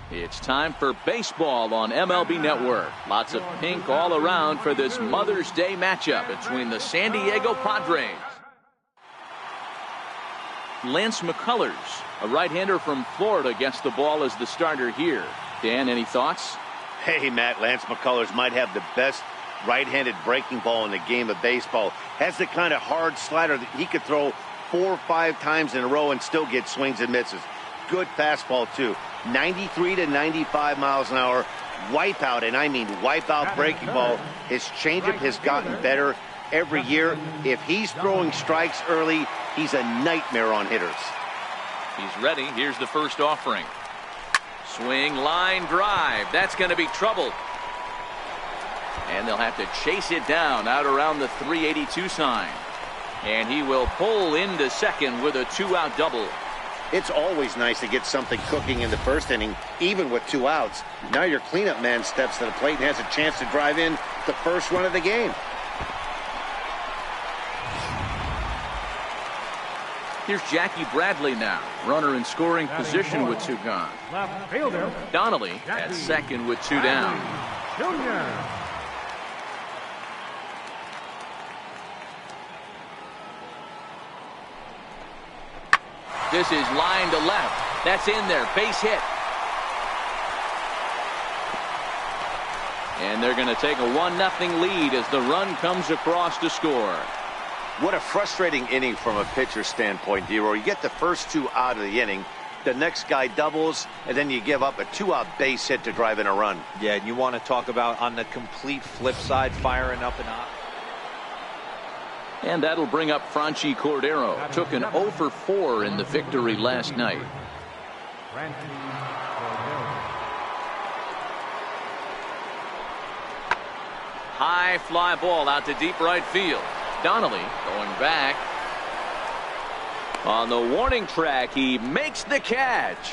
It's time for baseball on MLB Network. Lots of pink all around for this Mother's Day matchup between the San Diego Padres. Lance McCullers, a right-hander from Florida, gets the ball as the starter here. Dan, any thoughts? Hey, Matt, Lance McCullers might have the best right-handed breaking ball in the game of baseball. Has the kind of hard slider that he could throw 4 or 5 times in a row and still get swings and misses. Good fastball, too. 93 to 95 miles an hour. Wipeout, and I mean wipeout breaking ball. His changeup has gotten better every year. If he's throwing strikes early, he's a nightmare on hitters. He's ready. Here's the first offering. Swing, line drive. That's going to be trouble. And they'll have to chase it down out around the 382 sign. And he will pull into second with a 2-out double. It's always nice to get something cooking in the first inning, even with 2 outs. Now your cleanup man steps to the plate and has a chance to drive in the first run of the game. Here's Jackie Bradley now. Runner in scoring position with 2 gone. Left fielder Donnelly at second with 2 down. Jr. This is line to left. That's in there. Base hit. And they're going to take a 1-0 lead as the run comes across to score. What a frustrating inning from a pitcher's standpoint, D-Roy. You get the first 2 out of the inning. The next guy doubles, and then you give up a 2-out base hit to drive in a run. Yeah, and you want to talk about on the complete flip side, firing up and up. And that'll bring up Franchy Cordero. Took an 0 for 4 in the victory last night. High fly ball out to deep right field. Donnelly going back. On the warning track, he makes the catch.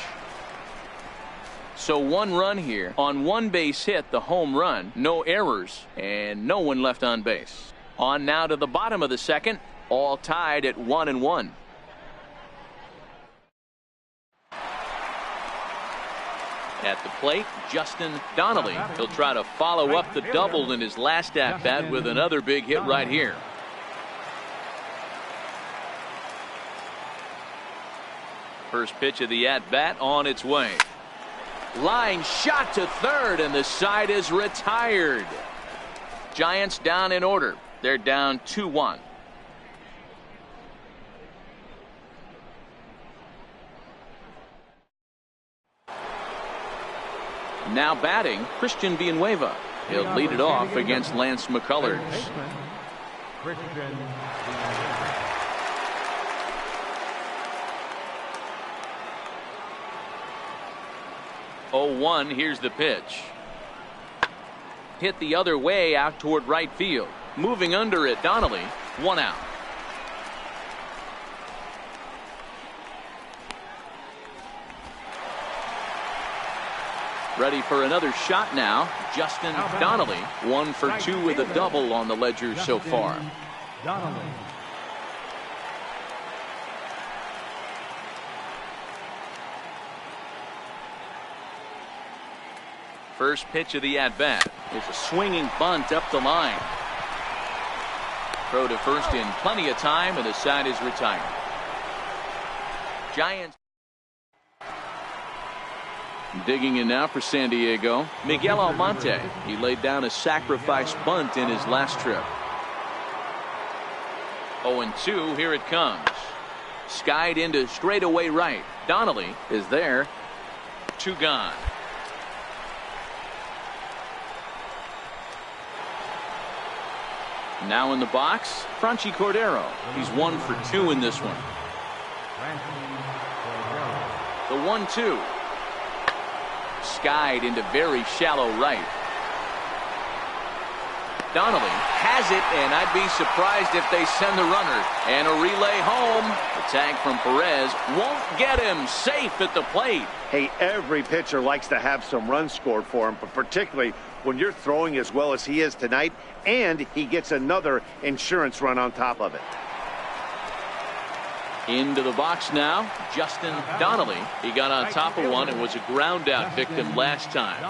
So 1 run here on 1 base hit, the home run. No errors and no one left on base. On now to the bottom of the second, all tied at 1-1. At the plate, Justin Donnelly. He'll try to follow up the double in his last at-bat with another big hit right here. First pitch of the at-bat on its way. Line shot to third, and the side is retired. Giants down in order. They're down 2-1. Now batting, Christian Villanueva. He'll lead it off against Lance McCullers. 0-1. Here's the pitch. Hit the other way out toward right field. Moving under it, Donnelly. 1 out. Ready for another shot now. Justin Donnelly. 1 for 2 with a double on the ledger so far. Donnelly. First pitch of the at-bat is a swinging bunt up the line. Throw to first in plenty of time, and the side is retired. Giants digging in now for San Diego. Miguel Almonte. He laid down a sacrifice bunt in his last trip. 0-2. Here it comes. Skied into straightaway right. Donnelly is there. 2 gone. Now in the box, Franchy Cordero. He's 1 for 2 in this one. The 1-2. Skied into very shallow right. Donnelly has it, and I'd be surprised if they send the runner. And a relay home. The tag from Perez won't get him. Safe at the plate. Hey, every pitcher likes to have some runs scored for him, but particularly when you're throwing as well as he is tonight, and he gets another insurance run on top of it. Into the box now, Justin Donnelly. He got on top of one and was a ground out victim last time.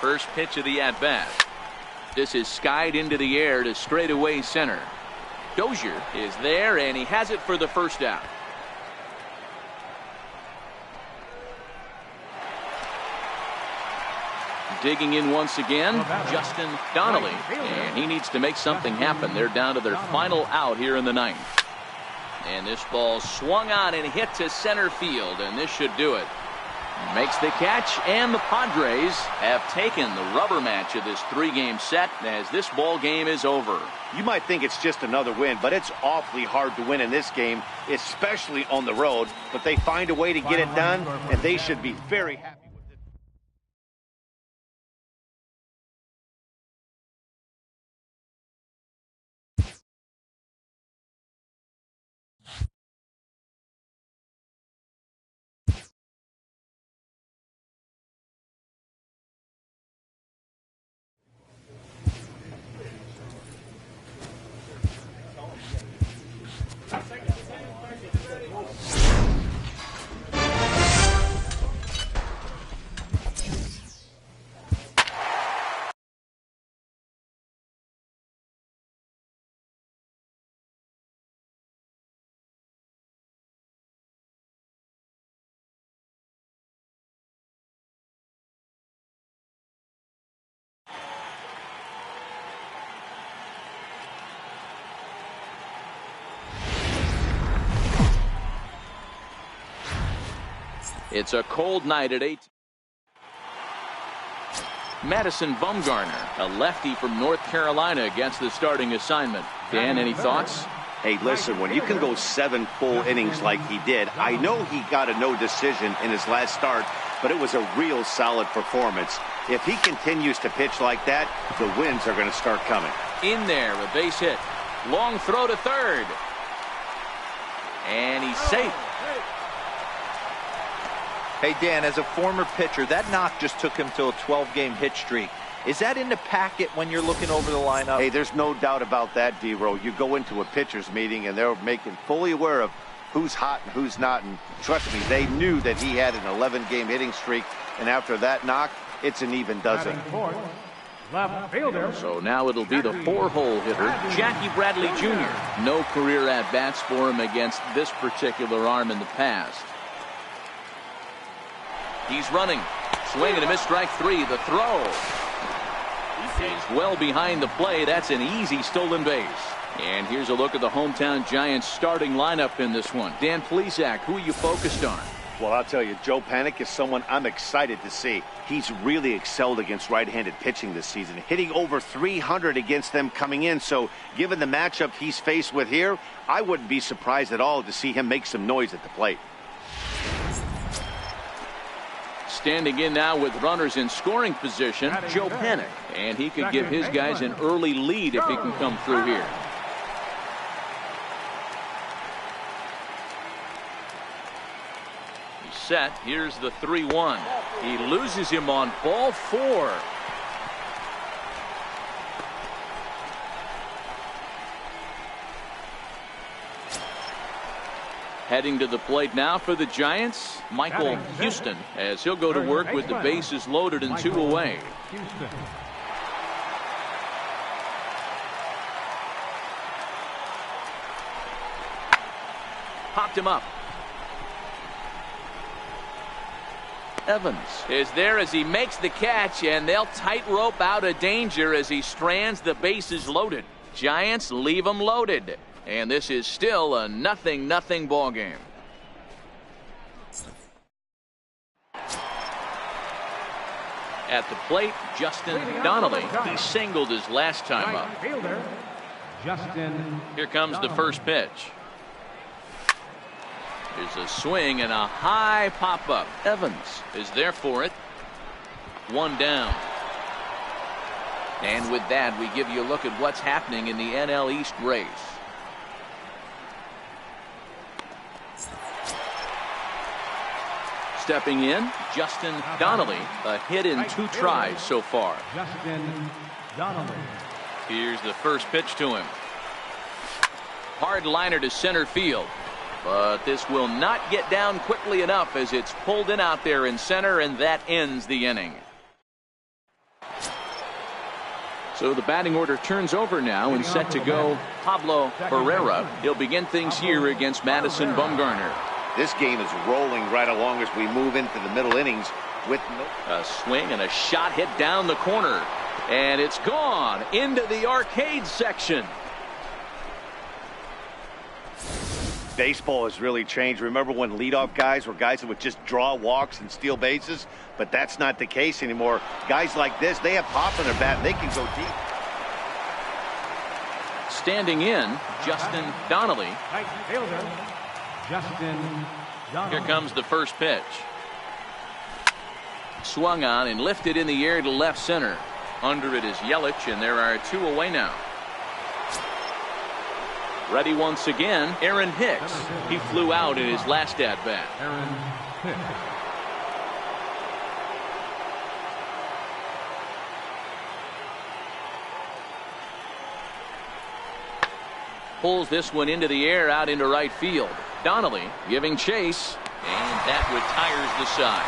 First pitch of the at-bat. This is skied into the air to straightaway center. Dozier is there, and he has it for the first out. Digging in once again, Justin Donnelly, and he needs to make something happen. They're down to their final out here in the ninth. And this ball swung on and hit to center field, and this should do it. Makes the catch, and the Padres have taken the rubber match of this 3-game set as this ball game is over. You might think it's just another win, but it's awfully hard to win in this game, especially on the road. But they find a way to get it done, and they should be very happy. It's a cold night at 8. Madison Bumgarner, a lefty from North Carolina, gets the starting assignment. Dan, any thoughts? Hey, listen, when you can go 7 full innings like he did, I know he got a no decision in his last start, but it was a real solid performance. If he continues to pitch like that, the wins are going to start coming. In there, a base hit. Long throw to third. And he's safe. Hey, Dan, as a former pitcher, that knock just took him to a 12-game hit streak. Is that in the packet when you're looking over the lineup? Hey, there's no doubt about that, D-Row. You go into a pitcher's meeting, and they're making fully aware of who's hot and who's not. And trust me, they knew that he had an 11-game hitting streak. And after that knock, it's an even dozen. Left fielder. So now it'll be the 4-hole hitter, Jackie Bradley Jr. No career at-bats for him against this particular arm in the past. He's running. Swing and a miss, strike 3. The throw. He's well behind the play. That's an easy stolen base. And here's a look at the hometown Giants starting lineup in this one. Dan Plesac, who are you focused on? Well, I'll tell you, Joe Panik is someone I'm excited to see. He's really excelled against right-handed pitching this season, hitting over 300 against them coming in. So given the matchup he's faced with here, I wouldn't be surprised at all to see him make some noise at the plate. Standing in now with runners in scoring position, Joe Panik. And he could give his guys an early lead if he can come through here. He's set. Here's the 3-1. He loses him on ball 4. Heading to the plate now for the Giants, Michael Houston, as he'll go to work with the bases loaded and 2 away. Popped him up. Evans is there as he makes the catch, and they'll tightrope out of danger as he strands the bases loaded. Giants leave them loaded. And this is still a 0-0 ball game. At the plate, Justin Donnelly. He singled his last time up. Right fielder, Justin. Here comes the first pitch. There's a swing and a high pop-up. Evans is there for it. One down. And with that, we give you a look at what's happening in the NL East race. Stepping in, Justin Donnelly. A hit in 2 tries so far. Justin Donnelly. Here's the first pitch to him. Hard liner to center field. But this will not get down quickly enough as it's pulled in out there in center, and that ends the inning. So the batting order turns over now and set to go Pablo Ferreira. He'll begin things here against Madison Bumgarner. This game is rolling right along as we move into the middle innings with a swing and a shot hit down the corner. And it's gone into the arcade section. Baseball has really changed. Remember when leadoff guys were guys that would just draw walks and steal bases? But that's not the case anymore. Guys like this, they have pop in their bat and they can go deep. Standing in, Justin Donnelly. Right fielder, Justin Donnelly. Here comes the first pitch. Swung on and lifted in the air to left center. Under it is Yelich, and there are 2 away now. Ready once again, Aaron Hicks. He flew out in his last at-bat. Aaron Hicks. Pulls this one into the air out into right field. Donnelly giving chase, and that retires the side.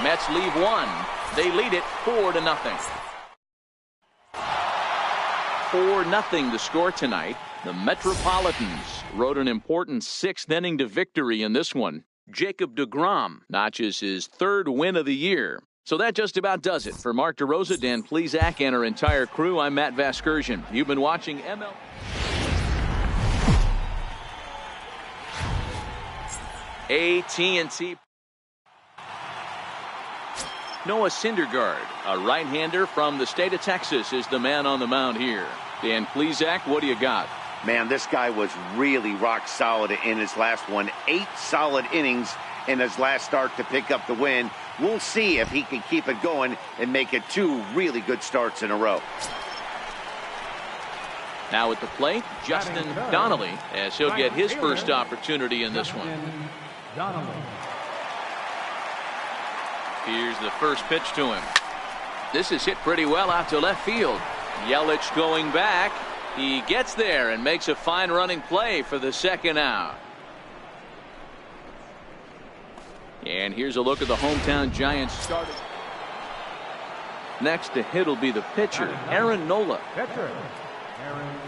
Mets leave 1. They lead it 4-0. 4-0 the score tonight. The Metropolitans rode an important 6th inning to victory in this one. Jacob deGrom notches his 3rd win of the year. So that just about does it. For Mark DeRosa, Dan Plesac, and our entire crew, I'm Matt Vasgersian. You've been watching ML. AT&T. Noah Syndergaard, a right-hander from the state of Texas, is the man on the mound here. Dan Plesac, what do you got? Man, this guy was really rock solid in his last one. 8 solid innings in his last start to pick up the win. We'll see if he can keep it going and make it 2 really good starts in a row. Now at the plate, Justin Donnelly, as he'll get his first opportunity in this one. Donnelly. Here's the first pitch to him. This is hit pretty well out to left field. Yelich going back. He gets there and makes a fine running play for the 2nd out. And here's a look at the hometown Giants starter. Next to hit will be the pitcher, Aaron Nola. Pitcher,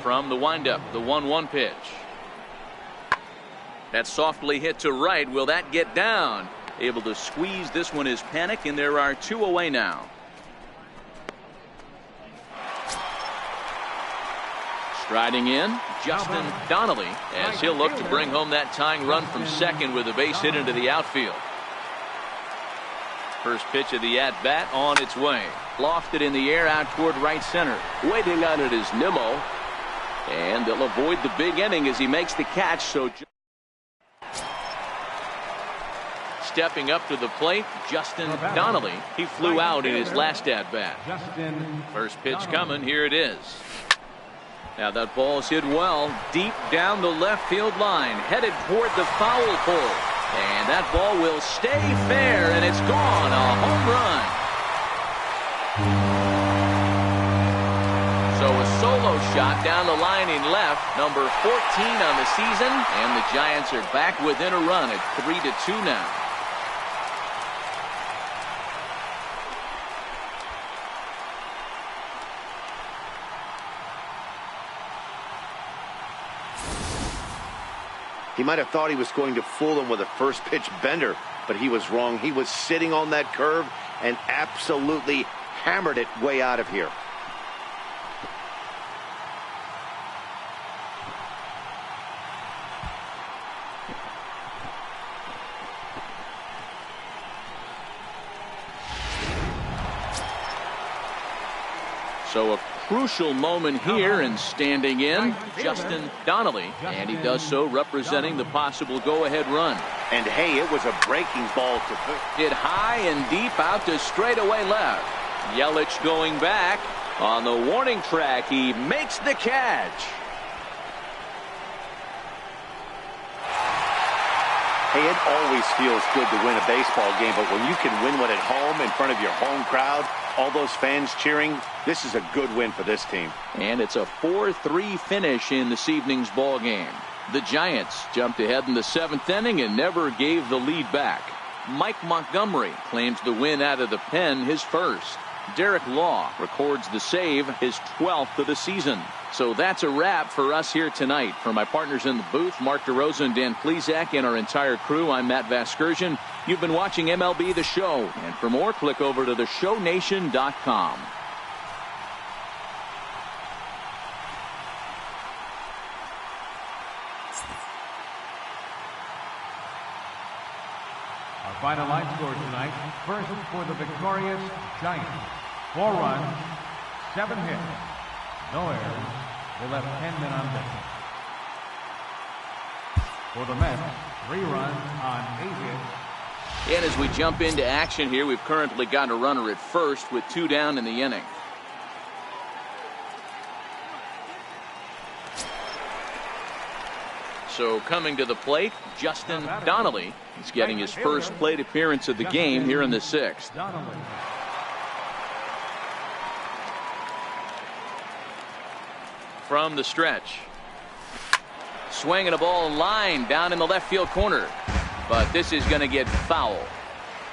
From the windup, the 1-1 pitch. That's softly hit to right. Will that get down? Able to squeeze this one is Panic, and there are 2 away now. Striding in, Justin Donnelly, as he'll look to bring home that tying run from second with a base hit into the outfield. First pitch of the at-bat on its way. Lofted in the air out toward right center. Waiting on it is Nimmo. And they'll avoid the big inning as he makes the catch. So stepping up to the plate, Justin Donnelly. He flew out in his last at-bat. First pitch coming. Here it is. Now that ball is hit well deep down the left field line, headed toward the foul pole. And that ball will stay fair, and it's gone. A home run. So a solo shot down the line in left, number 14 on the season, and the Giants are back within a run at 3-2 now. He might have thought he was going to fool him with a first pitch bender, but he was wrong. He was sitting on that curve and absolutely hammered it way out of here. So a crucial moment here, and standing in, Justin Donnelly, and he does so representing the possible go-ahead run. And hey, it was a breaking ball to hit high and deep out to straightaway left. Yelich going back on the warning track. He makes the catch. Hey, it always feels good to win a baseball game, but when you can win one at home in front of your home crowd, all those fans cheering, this is a good win for this team. And it's a 4-3 finish in this evening's ball game. The Giants jumped ahead in the 7th inning and never gave the lead back. Mike Montgomery claims the win out of the pen, his first. Derek Law records the save, his 12th of the season. So that's a wrap for us here tonight. For my partners in the booth, Mark DeRosa and Dan Plesac, and our entire crew, I'm Matt Vasgersian. You've been watching MLB The Show. And for more, click over to theshownation.com. Our final line score tonight. First for the victorious Giants. 4 runs, 7 hits, no errors. They left 10 men on base. For the Mets, 3 runs on 8 hits. And as we jump into action here, we've currently got a runner at first with 2 down in the inning. So coming to the plate, Justin Donnelly. He's getting his first plate appearance of the game here in the 6th. From the stretch. Swinging a ball line down in the left field corner. But this is going to get foul.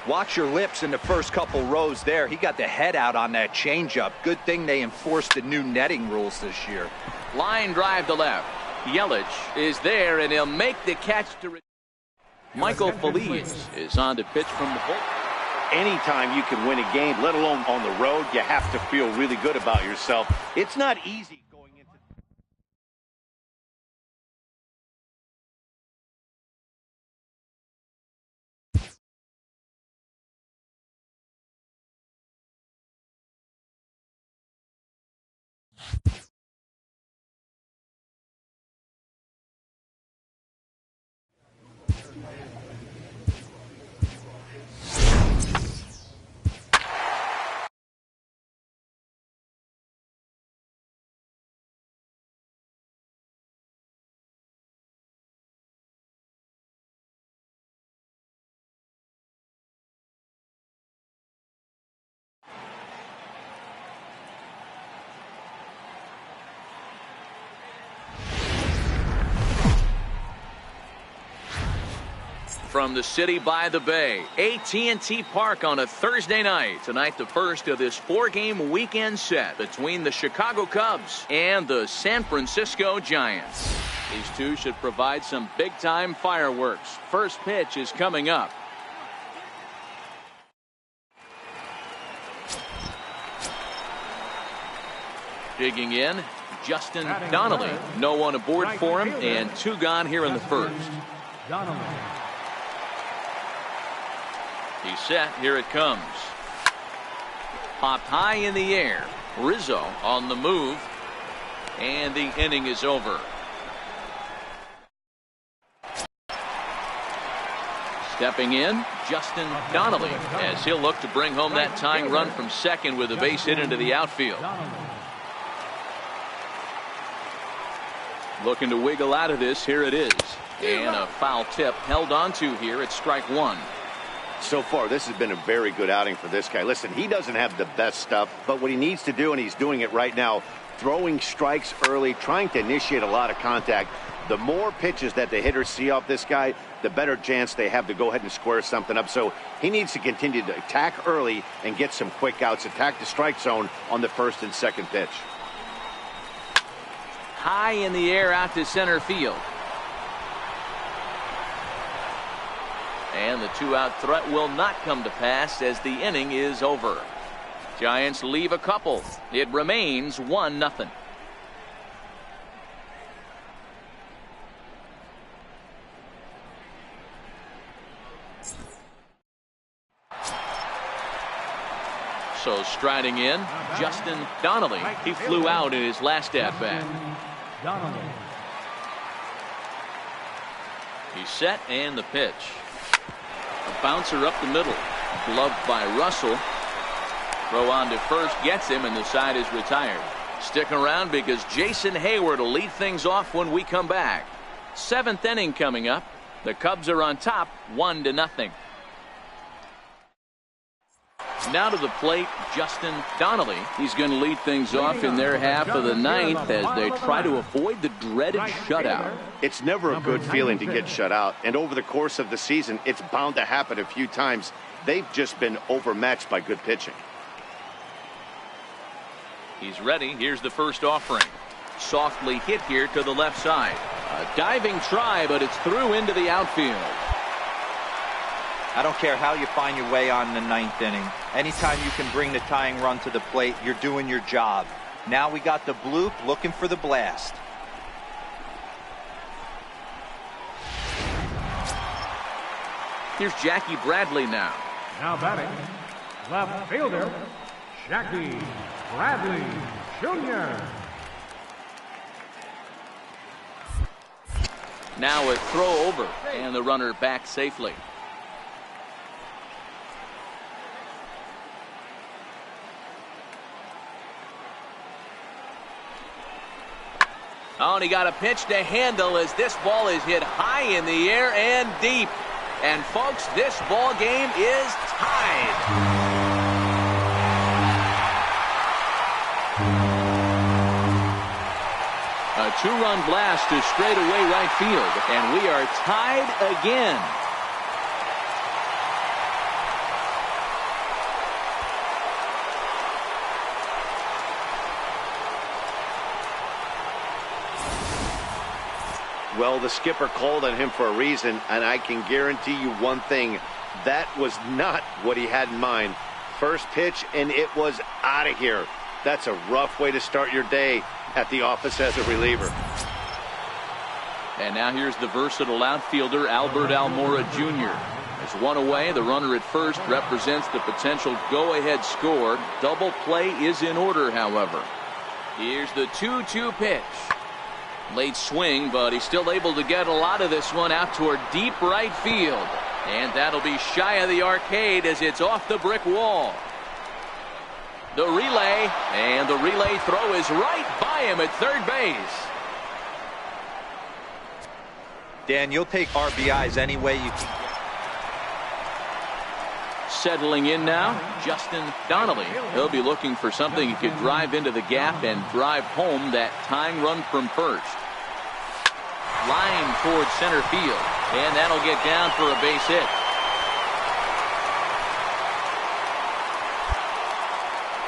Watch your lips in the first couple rows there. He got the head out on that changeup. Good thing they enforced the new netting rules this year. Line drive to left. Yelich is there, and he'll make the catch to. Michael Feliz is on to pitch from the bullpen. Anytime you can win a game, let alone on the road, you have to feel really good about yourself. It's not easy. From the city by the bay, AT&T Park on a Thursday night. Tonight, the first of this 4-game weekend set between the Chicago Cubs and the San Francisco Giants. These two should provide some big-time fireworks. First pitch is coming up. Digging in, Justin Donnelly. No one aboard for him, and 2 gone here in the first. Donnelly. He's set. Here it comes. Popped high in the air. Rizzo on the move. And the inning is over. Stepping in, Justin Donnelly, as he'll look to bring home that tying run from second with a base hit into the outfield. Looking to wiggle out of this. Here it is. And a foul tip held onto here at strike 1. So far, this has been a very good outing for this guy. Listen, he doesn't have the best stuff, but what he needs to do, and he's doing it right now, throwing strikes early, trying to initiate a lot of contact. The more pitches that the hitters see off this guy, the better chance they have to go ahead and square something up. So he needs to continue to attack early and get some quick outs, attack the strike zone on the first and second pitch. High in the air out to center field. And the 2-out threat will not come to pass as the inning is over. Giants leave a couple. It remains 1-0. Also striding in, Justin Donnelly. He flew out in his last at-bat. He's set, and the pitch. A bouncer up the middle. Gloved by Russell. Throw on to first, gets him, and the side is retired. Stick around because Jason Hayward will lead things off when we come back. 7th inning coming up. The Cubs are on top, 1-0. Now to the plate, Justin Donnelly. He's going to lead things off in their half of the 9th as they try to avoid the dreaded shutout. It's never a good feeling to get shut out, and over the course of the season, it's bound to happen a few times. They've just been overmatched by good pitching. He's ready. Here's the first offering. Softly hit here to the left side. A diving try, but it's through into the outfield. I don't care how you find your way on the 9th inning. Anytime you can bring the tying run to the plate, you're doing your job. Now we got the bloop looking for the blast. Here's Jackie Bradley now. Now batting, left fielder, Jackie Bradley Jr. Now a throw over, and the runner back safely. Oh, and he got a pitch to handle as this ball is hit high in the air and deep. And folks, this ball game is tied. A 2-run blast to straightaway right field, and we are tied again. Well, the skipper called on him for a reason, and I can guarantee you one thing. That was not what he had in mind. First pitch, and it was out of here. That's a rough way to start your day at the office as a reliever. And now here's the versatile outfielder, Albert Almora Jr. As one away, the runner at first represents the potential go-ahead score. Double play is in order, however. Here's the 2-2 pitch. Late swing, but he's still able to get a lot of this one out toward deep right field. And that'll be shy of the arcade as it's off the brick wall. The relay, and the relay throw is right by him at third base. Dan, you'll take RBIs any way you can. Settling in now, Justin Donnelly. He'll be looking for something he could drive into the gap and drive home that tying run from first. Line towards center field, and that'll get down for a base hit.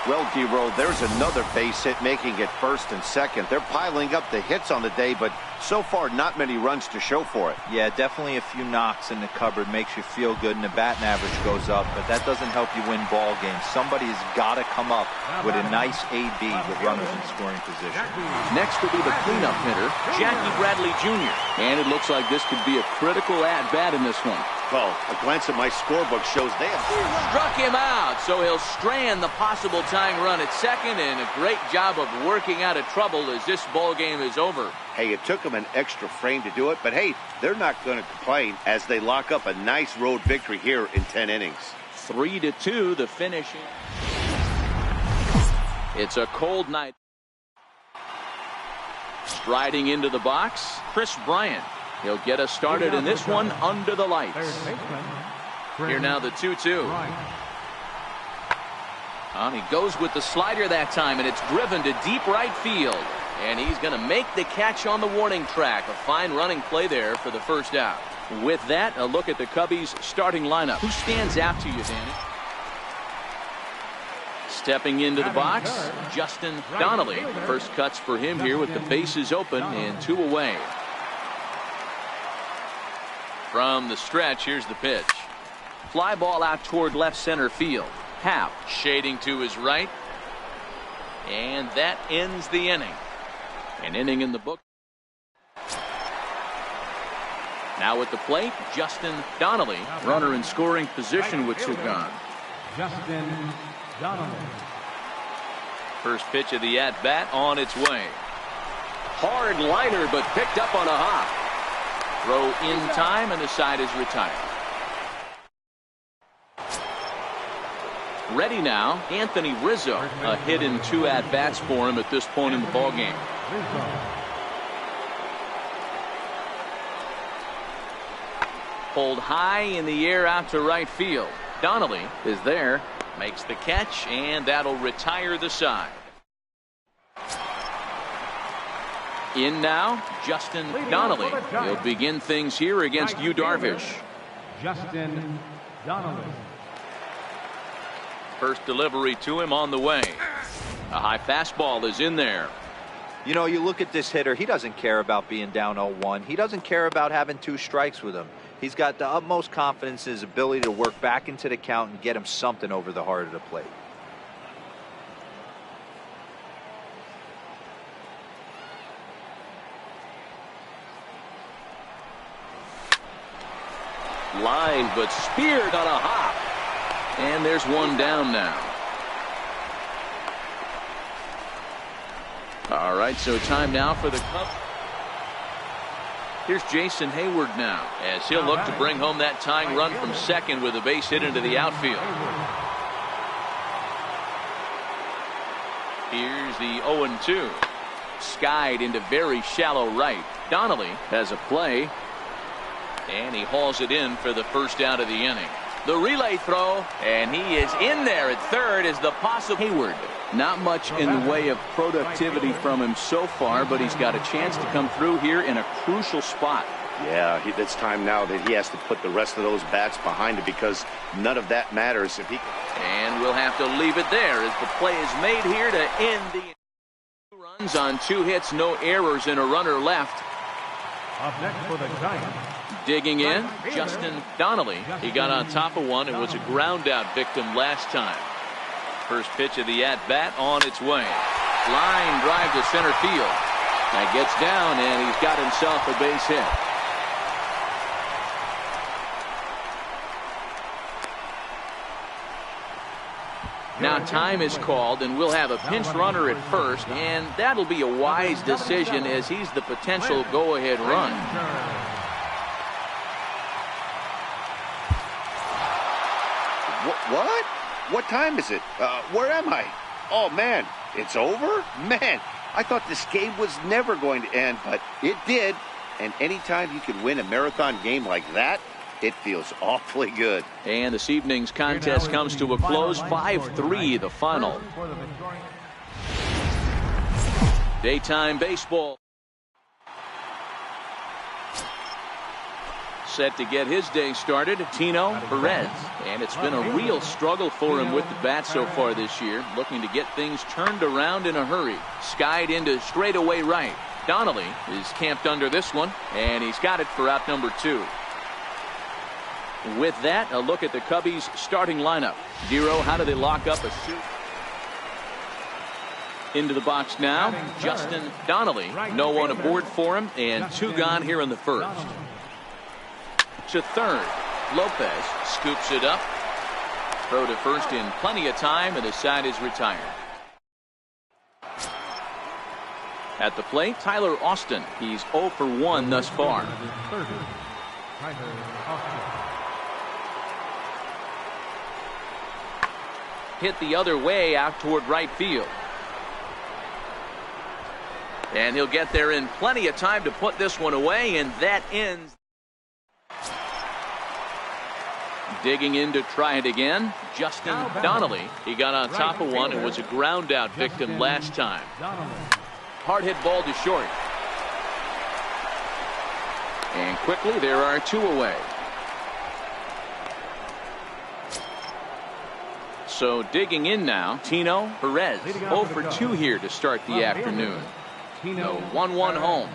Well, D-Roll, there's another base hit making it first and second. They're piling up the hits on the day, but so far not many runs to show for it. Yeah, definitely a few knocks in the cupboard makes you feel good, and the batting average goes up, but that doesn't help you win ball games. Somebody's got to come up with a nice AB with runners in scoring position. Next will be the cleanup hitter, Jackie Bradley Jr. And it looks like this could be a critical at-bat in this one. Well, a glance at my scorebook shows they have struck him out, so he'll strand the possible tying run at second, and a great job of working out of trouble as this ball game is over. Hey, it took them an extra frame to do it, but hey, they're not going to complain as they lock up a nice road victory here in 10 innings. 3-2, the finish. It's a cold night. Striding into the box, Chris Bryant. He'll get us started in this one under the lights. Here now the 2-2. He goes with the slider that time, and it's driven to deep right field. And he's going to make the catch on the warning track. A fine running play there for the first out. With that, a look at the Cubbies' starting lineup. Who stands out to you, Danny? Stepping into the box, Justin Donnelly. First cuts for him here with the bases open and 2 away. From the stretch, here's the pitch. Fly ball out toward left center field. Happ shading to his right. And that ends the inning. An inning in the book. Now at the plate, Justin Donnelly. Runner in scoring position with 2 gone. Justin Donnelly. First pitch of the at-bat on its way. Hard liner, but picked up on a hop. Throw in time, and the side is retired. Ready now, Anthony Rizzo. A hit in 2 at-bats for him at this point in the ballgame. Rizzo. Pulled high in the air out to right field. Donnelly is there, makes the catch, and that'll retire the side. In now, Justin Donnelly. He'll begin things here against Yu Darvish. Justin Donnelly. First delivery to him on the way. A high fastball is in there. You know, you look at this hitter, he doesn't care about being down 0-1. He doesn't care about having 2 strikes with him. He's got the utmost confidence in his ability to work back into the count and get him something over the heart of the plate. Line, but speared on a hop. And there's one down now. All right, so time now for the Cubs. Here's Jason Hayward now, as he'll look to bring home that tying run from second with a base hit into the outfield. Here's the 0-2. Skied into very shallow right. Donnelly has a play, and he hauls it in for the first out of the inning. The relay throw, and he is in there at third as the possible. Hayward, not much in the way of productivity from him so far, but he's got a chance to come through here in a crucial spot. Yeah, it's time now that he has to put the rest of those bats behind it, because none of that matters if he can. And we'll have to leave it there as the play is made here to end the 2 runs on 2 hits, no errors, and a runner left. Up next for the Giants. Digging in, Justin Donnelly. He got on top of one and was a ground out victim last time. First pitch of the at-bat on its way. Line drive to center field. That gets down, and he's got himself a base hit. Now time is called, and we'll have a pinch runner at first, and that'll be a wise decision as he's the potential go-ahead run. What? What time is it? Where am I? Oh, man, it's over? Man, I thought this game was never going to end, but it did. And anytime you can win a marathon game like that, it feels awfully good. And this evening's contest comes to a close, 5-3 the final. Daytime baseball. Set to get his day started, Tino Perez. And it's been a real struggle for him with the bat so far this year, looking to get things turned around in a hurry. Skied into straightaway right. Donnelly is camped under this one, and he's got it for out number 2. With that, a look at the Cubbies' starting lineup. Giro, how do they lock up a suit? Into the box now, Justin Donnelly. No one aboard for him, and 2 gone here in the first. To third, Lopez scoops it up. Throw to first in plenty of time, and the side is retired. At the plate, Tyler Austin. He's 0 for 1 thus far. Hit the other way out toward right field. And he'll get there in plenty of time to put this one away, and that ends. Digging in to try it again, Justin Donnelly. He got on top of one and was a ground out victim last time. Hard hit ball to short. And quickly there are 2 away. So digging in now, Tino Perez. 0 for 2 here to start the afternoon. No 1-1 home.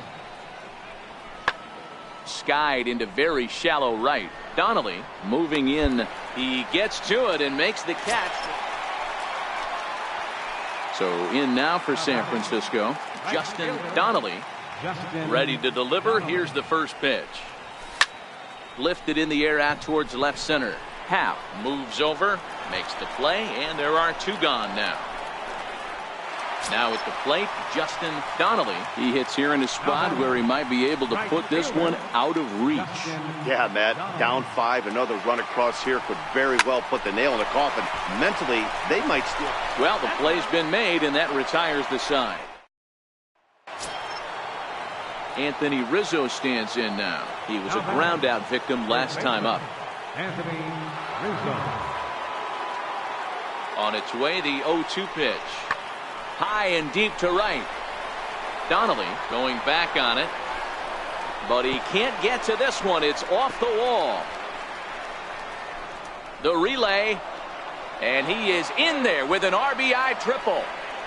Skied into very shallow right. Donnelly moving in. He gets to it and makes the catch. So in now for San Francisco, Justin Donnelly. Ready to deliver. Here's the first pitch. Lifted in the air out towards left center. Happ moves over. Makes the play, and there are 2 gone now. Now at the plate, Justin Donnelly. He hits here in a spot where he might be able to put this one out of reach. Yeah, Matt, down 5, another run across here could very well put the nail in the coffin. Mentally, they might still. Well, the play's been made, and that retires the side. Anthony Rizzo stands in now. He was a ground out victim last time up. Anthony Rizzo. On its way, the 0-2 pitch. High and deep to right. Donnelly going back on it. But he can't get to this one. It's off the wall. The relay. And he is in there with an RBI triple.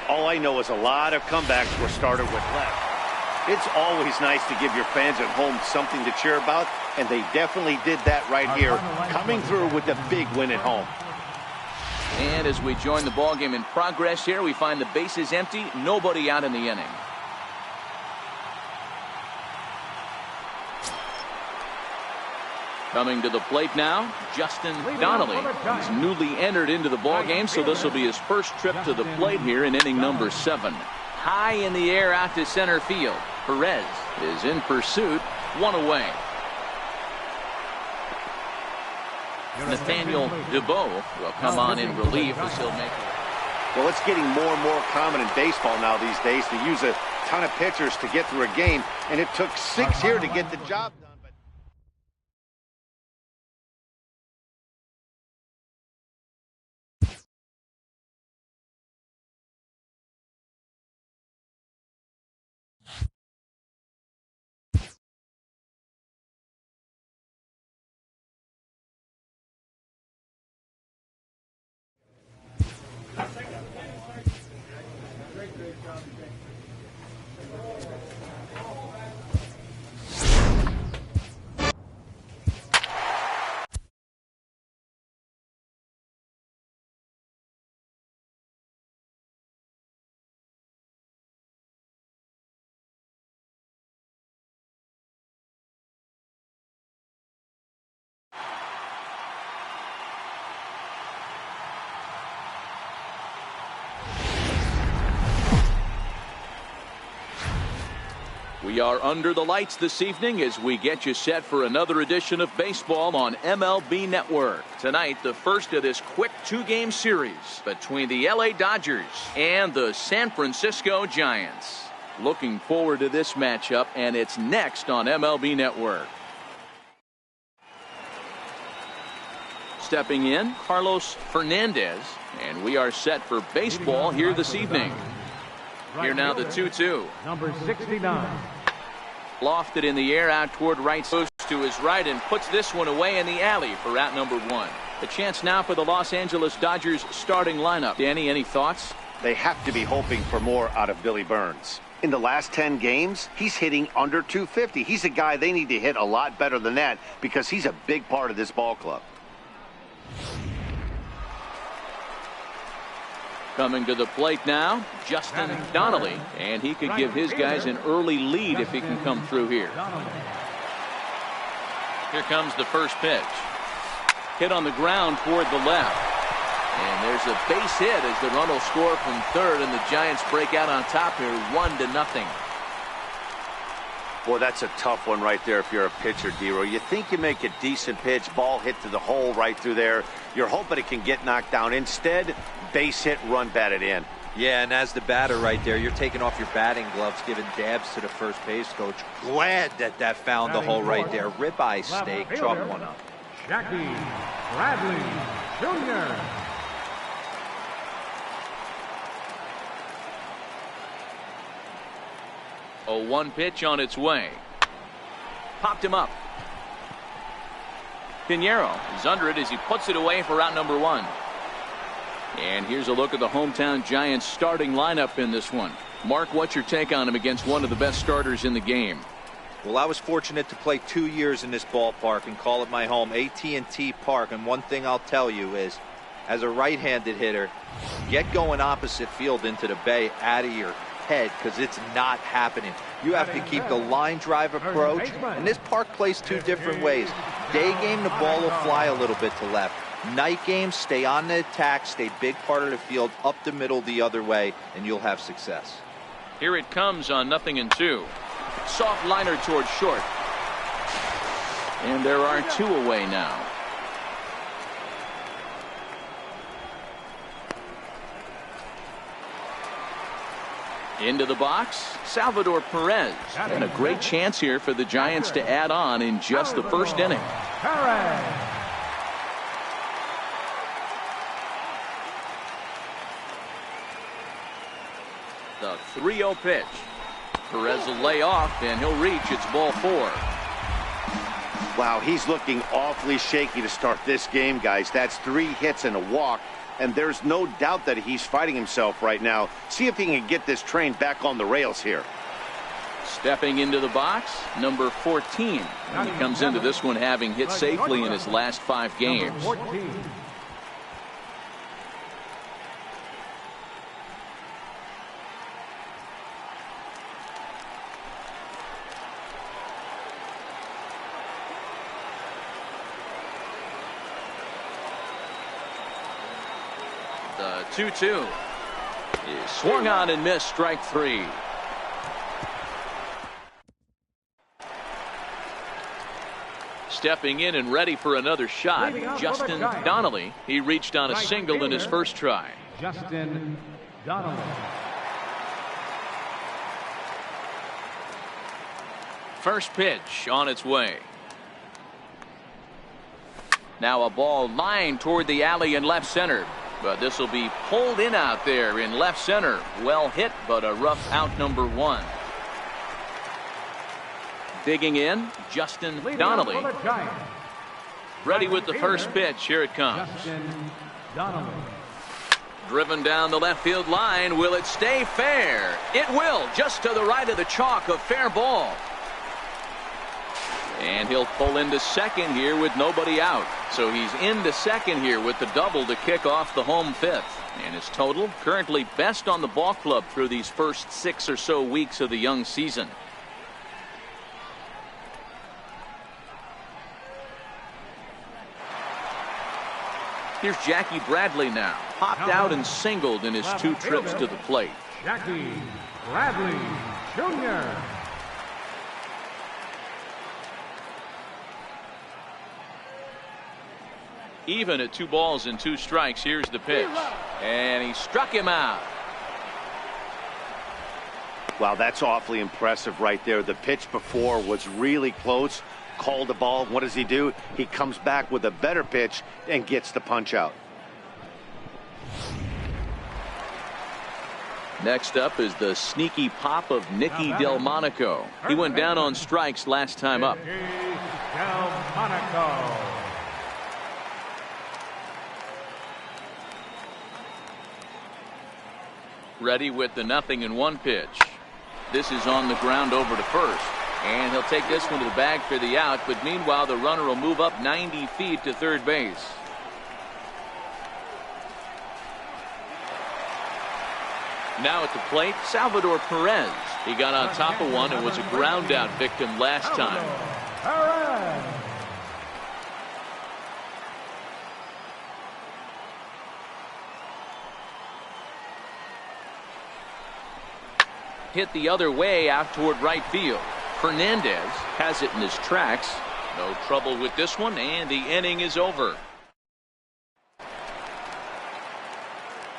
All I know is a lot of comebacks were started with left. It's always nice to give your fans at home something to cheer about, and they definitely did that right here, coming through with the big win at home. And as we join the ballgame in progress here, we find the bases empty, nobody out in the inning. Coming to the plate now, Justin Donnelly. He's newly entered into the ballgame, so this will be his first trip to the plate here in inning number 7. High in the air out to center field. Perez is in pursuit, 1 away. Nathaniel Dubois will come on in relief as he'll make it. Well, it's getting more and more common in baseball now these days to use a ton of pitchers to get through a game, and it took 6 here to get the job done. We are under the lights this evening as we get you set for another edition of baseball on MLB Network. Tonight, the first of this quick 2-game series between the LA Dodgers and the San Francisco Giants. Looking forward to this matchup, and it's next on MLB Network. Stepping in, Carlos Fernandez, and we are set for baseball here this evening. Here now the 2-2. Number 69. Lofted in the air out toward right, goes to his right and puts this one away in the alley for out number 1. The chance now for the Los Angeles Dodgers starting lineup. Danny, any thoughts? They have to be hoping for more out of Billy Burns. In the last 10 games, he's hitting under 250. He's a guy they need to hit a lot better than that because he's a big part of this ball club. Coming to the plate now, Justin Donnelly, and he could give his guys an early lead if he can come through here. Here comes the first pitch. Hit on the ground toward the left. And there's a base hit as the run will score from third, and the Giants break out on top here 1-0. Boy, that's a tough one right there if you're a pitcher, Dero. You think you make a decent pitch, ball hit to the hole right through there. You're hoping it can get knocked down. Instead, base hit, run batted in. Yeah, and as the batter right there, you're taking off your batting gloves, giving dabs to the first base coach. Glad that found the hole right there. Ribeye steak, chalk one up. Jackie Bradley Jr. A 1 pitch on its way. Popped him up. Pinheiro is under it as he puts it away for out number 1. And here's a look at the hometown Giants starting lineup in this one. Mark, what's your take on him against one of the best starters in the game? Well, I was fortunate to play 2 years in this ballpark and call it my home, AT&T Park. And one thing I'll tell you is, as a right-handed hitter, get going opposite field into the bay out of your head, because it's not happening. You have to keep the line drive approach, and this park plays 2 different ways. Day game, the ball will fly a little bit to left. Night games, stay on the attack, stay big part of the field, up the middle the other way, and you'll have success. Here it comes on 0-2. Soft liner towards short. And there are 2 away now. Into the box, Salvador Perez. And a great chance here for the Giants to add on in just the first inning. The 3-0 pitch. Perez will lay off, and he'll reach. It's ball 4. Wow, he's looking awfully shaky to start this game, guys. That's 3 hits and a walk, and there's no doubt that he's fighting himself right now. See if he can get this train back on the rails here. Stepping into the box, number 14. And he comes into this one having hit safely in his last 5 games. The 2-2 is swung on and missed. Strike 3. Stepping in and ready for another shot, Justin Donnelly. He reached on a single in his first try. Justin Donnelly. First pitch on its way. Now a ball lined toward the alley in left center. But this will be pulled in out there in left center. Well hit, but a rough out, number 1. Digging in, Justin Donnelly. Ready with the first pitch. Here it comes. Justin Donnelly. Driven down the left field line. Will it stay fair? It will, just to the right of the chalk, a fair ball. And he'll pull into second here with nobody out. So he's into second here with the double to kick off the home 5th. And his total currently best on the ball club through these first 6 or so weeks of the young season. Here's Jackie Bradley now. Popped out and singled in his 2 trips to the plate. Jackie Bradley Jr. Even at 2 balls and 2 strikes. Here's the pitch. And he struck him out. Wow, that's awfully impressive right there. The pitch before was really close. Called the ball. What does he do? He comes back with a better pitch and gets the punch out. Next up is the sneaky pop of Nicky Delmonico. He went down on strikes last time up. Delmonico. Ready with the 0-1 pitch. This is on the ground over to first. And he'll take this one to the bag for the out. But meanwhile, the runner will move up 90 feet to third base. Now at the plate, Salvador Perez. He got on top of one and was a ground out victim last time. Perez. Hit the other way out toward right field. Fernandez has it in his tracks. No trouble with this one, and the inning is over.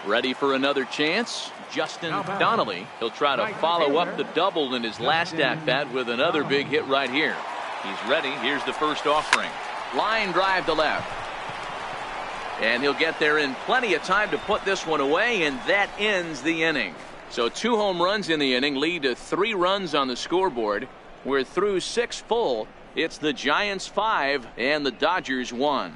Ready for another chance? Justin Donnelly. He'll try to follow up the double in his last at-bat with another big hit right here. He's ready. Here's the first offering. Line drive to left. And he'll get there in plenty of time to put this one away, and that ends the inning. So 2 home runs in the inning lead to 3 runs on the scoreboard. We're through 6 full. It's the Giants 5 and the Dodgers 1.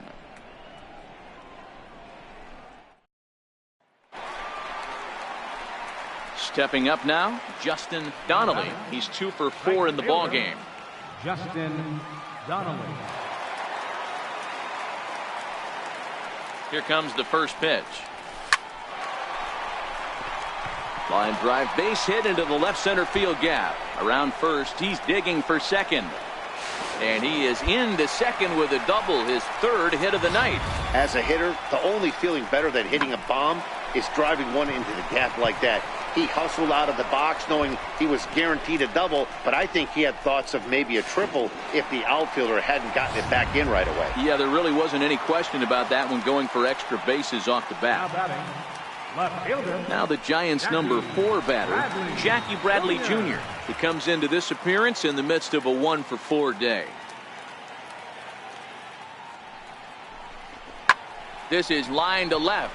Stepping up now, Justin Donnelly. He's 2 for 4 in the ballgame. Justin Donnelly. Here comes the first pitch. Line drive, base hit into the left center field gap. Around first, he's digging for second. And he is into second with a double, his third hit of the night. As a hitter, the only feeling better than hitting a bomb is driving one into the gap like that. He hustled out of the box knowing he was guaranteed a double, but I think he had thoughts of maybe a triple if the outfielder hadn't gotten it back in right away. Yeah, there really wasn't any question about that one, going for extra bases off the bat. Now the Giants' number 4 batter, Jackie Bradley Jr. He comes into this appearance in the midst of a 1-for-4 day. This is line to left.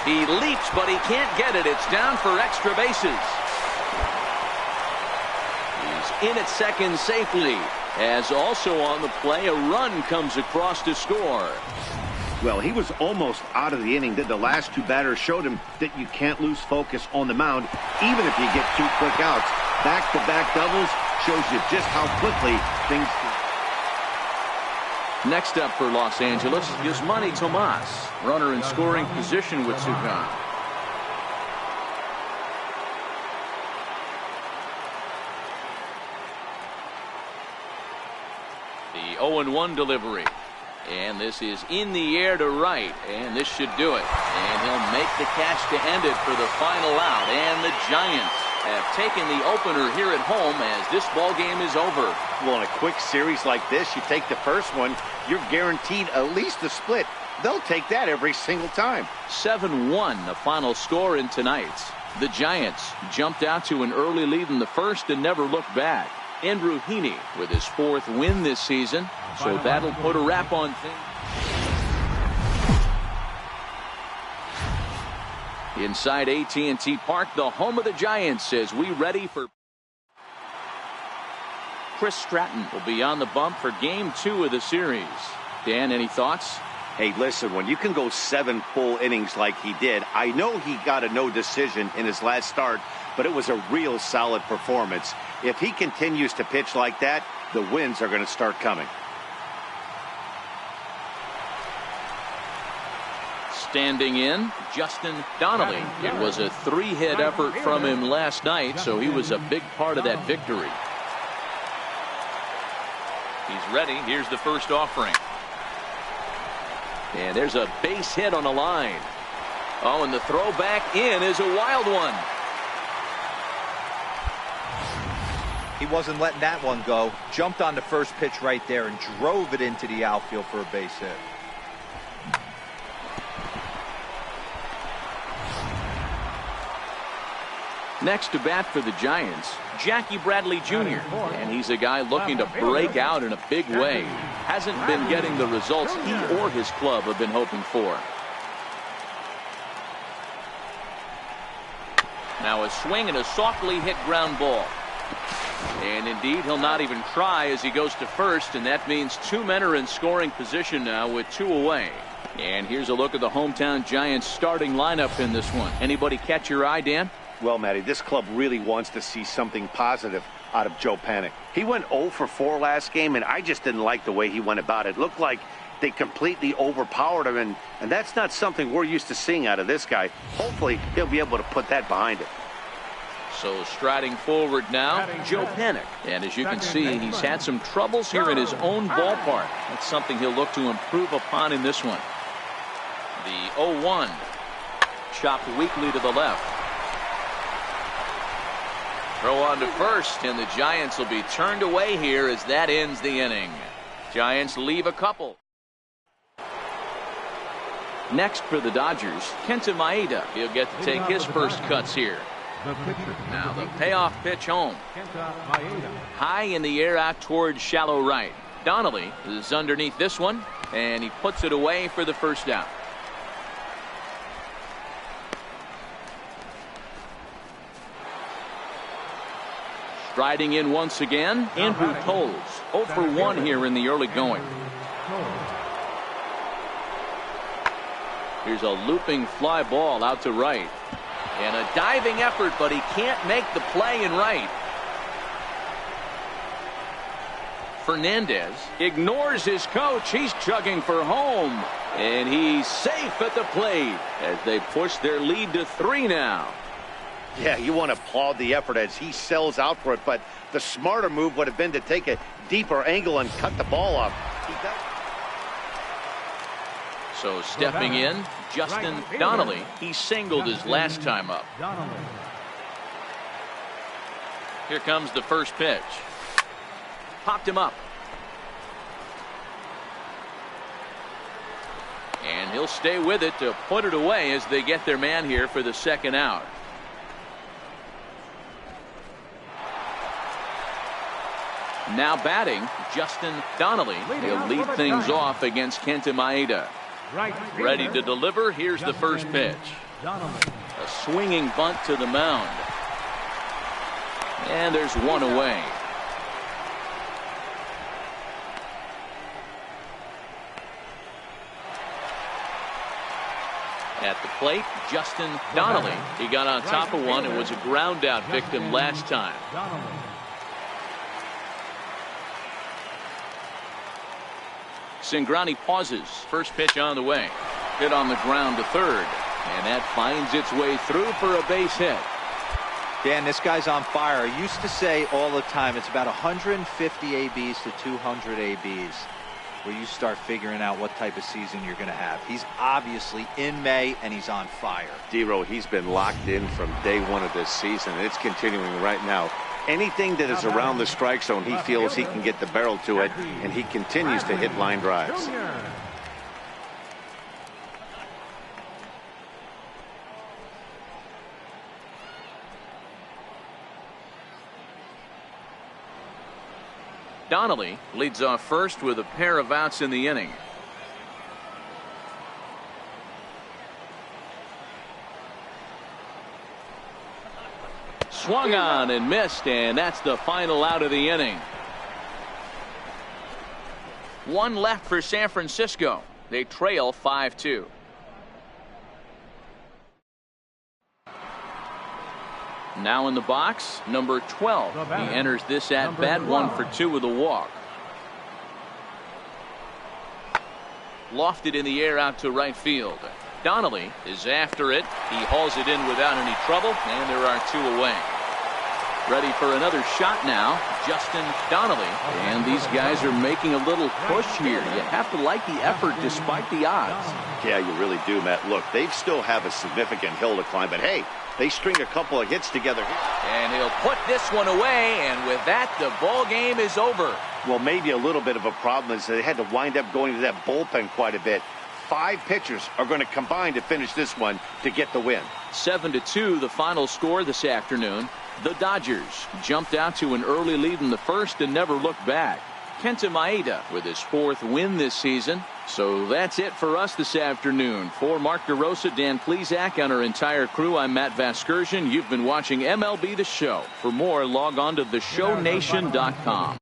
He leaps, but he can't get it. It's down for extra bases. He's in at second safely, as also on the play, a run comes across to score. Well, he was almost out of the inning. The last 2 batters showed him that you can't lose focus on the mound, even if you get 2 quick outs. Back-to-back doubles shows you just how quickly things... Next up for Los Angeles, Yasmani Tomas, runner in scoring position with Sugan. The 0-1 delivery. And this is in the air to right, and this should do it. And he'll make the catch to end it for the final out. And the Giants have taken the opener here at home as this ball game is over. Well, in a quick series like this, you take the first one, you're guaranteed at least a split. They'll take that every single time. 7-1 the final score in tonight's. The Giants jumped out to an early lead in the first and never looked back. Andrew Heaney with his 4th win this season, so that'll put a wrap on things. Inside AT&T Park, the home of the Giants, as we ready for... Chris Stratton will be on the bump for Game 2 of the series. Dan, any thoughts? Hey, listen, when you can go 7 full innings like he did, I know he got a no decision in his last start, but it was a real solid performance. If he continues to pitch like that, the wins are going to start coming. Standing in, Justin Donnelly. It was a 3-hit effort from him last night, so he was a big part of that victory. He's ready. Here's the first offering. And there's a base hit on the line. Oh, and the throw back in is a wild one. He wasn't letting that one go. Jumped on the first pitch right there and drove it into the outfield for a base hit. Next to bat for the Giants, Jackie Bradley Jr. And he's a guy looking to break out in a big way. Hasn't been getting the results he or his club have been hoping for. Now a swing and a softly hit ground ball. And indeed, he'll not even try as he goes to first, and that means 2 men are in scoring position now with 2 away. And here's a look at the hometown Giants starting lineup in this one. Anybody catch your eye, Dan? Well, Matty, this club really wants to see something positive out of Joe Panik. He went 0 for 4 last game, and I just didn't like the way he went about it. Looked like they completely overpowered him, and that's not something we're used to seeing out of this guy. Hopefully, he'll be able to put that behind him. So striding forward now, Joe Panik. And as you can see, he's had some troubles here in his own ballpark. That's something he'll look to improve upon in this one. The 0-1. Chopped weakly to the left. Throw on to first, and the Giants will be turned away here as that ends the inning. Giants leave a couple. Next for the Dodgers, Kenta Maeda. He'll get to take his first cuts here. Now the payoff pitch home. High in the air out towards shallow right. Donnelly is underneath this one, and he puts it away for the first out. Striding in once again, Andrew Toles. 0 for 1 here in the early going. Here's a looping fly ball out to right. And a diving effort, but he can't make the play in right. Fernandez ignores his coach. He's chugging for home. And he's safe at the plate as they push their lead to 3 now. Yeah, you want to applaud the effort as he sells out for it, but the smarter move would have been to take a deeper angle and cut the ball off. He does. So stepping in, Justin Donnelly. He singled his last time up. Here comes the first pitch. Popped him up. And he'll stay with it to put it away as they get their man here for the second out. Now batting, Justin Donnelly. He'll lead things off against Kenta Maeda. Ready to deliver. Here's the first pitch. A swinging bunt to the mound. And there's one away. At the plate, Justin Donnelly. He got on top of one and was a ground out victim last time. Cingrani pauses. First pitch on the way. Hit on the ground to third. And that finds its way through for a base hit. Dan, this guy's on fire. I used to say all the time, it's about 150 ABs to 200 ABs where you start figuring out what type of season you're going to have. He's obviously in May, and he's on fire. D-Row, he's been locked in from day one of this season, and it's continuing right now. Anything that is around the strike zone, he feels he can get the barrel to it, and he continues to hit line drives. Donnelly leads off first with a pair of outs in the inning. Swung on and missed, and that's the final out of the inning. One left for San Francisco. They trail 5-2. Now in the box, number 12. He enters this at bat 1 for 2 with a walk. Lofted in the air out to right field. Donnelly is after it. He hauls it in without any trouble, and there are 2 away. Ready for another shot now, Justin Donnelly. And these guys are making a little push here. You have to like the effort despite the odds. Yeah, you really do, Matt. Look, they still have a significant hill to climb, but hey, they string a couple of hits together here. And he'll put this one away, and with that, the ball game is over. Well, maybe a little bit of a problem is they had to wind up going to that bullpen quite a bit. 5 pitchers are going to combine to finish this one to get the win. 7-2 the final score this afternoon. The Dodgers jumped out to an early lead in the first and never looked back. Kenta Maeda with his 4th win this season. So that's it for us this afternoon. For Mark DeRosa, Dan Plesac, and our entire crew, I'm Matt Vasgersian. You've been watching MLB The Show. For more, log on to theshownation.com.